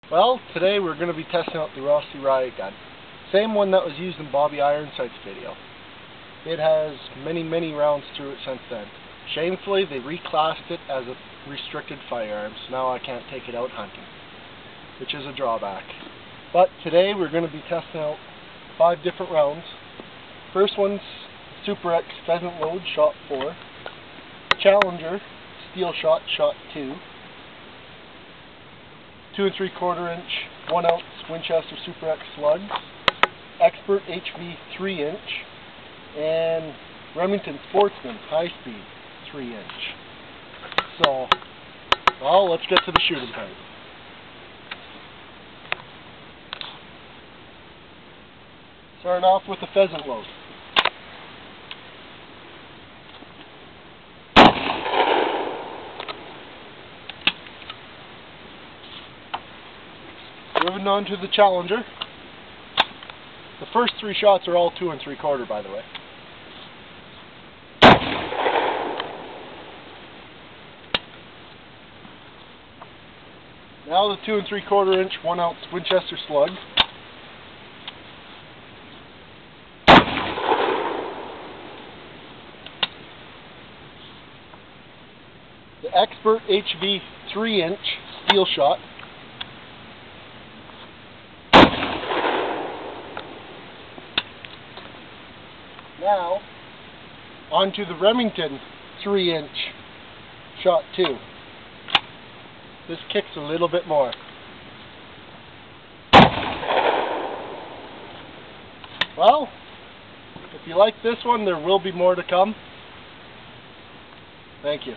Well, today we're going to be testing out the Rossi riot gun. Same one that was used in Bobby Ironsight's video. It has many rounds through it since then. Shamefully, they reclassed it as a restricted firearm, so now I can't take it out hunting, which is a drawback. But today we're going to be testing out 5 different rounds. First one's Super X pheasant load, shot 4. Challenger steel shot, shot 2. 2 3/4 inch 1 ounce Winchester Super X slugs, Expert HV 3 inch, and Remington Sportsman high speed 3 inch. So, well, let's get to the shooting part. Starting off with the pheasant load. Moving on to the Challenger. The first 3 shots are all 2 3/4, by the way. Now the 2 3/4 inch 1 ounce Winchester slug. The Expert HV 3 inch steel shot. Now, onto the Remington 3 inch shot 2. This kicks a little bit more. Well, if you like this one, there will be more to come. Thank you.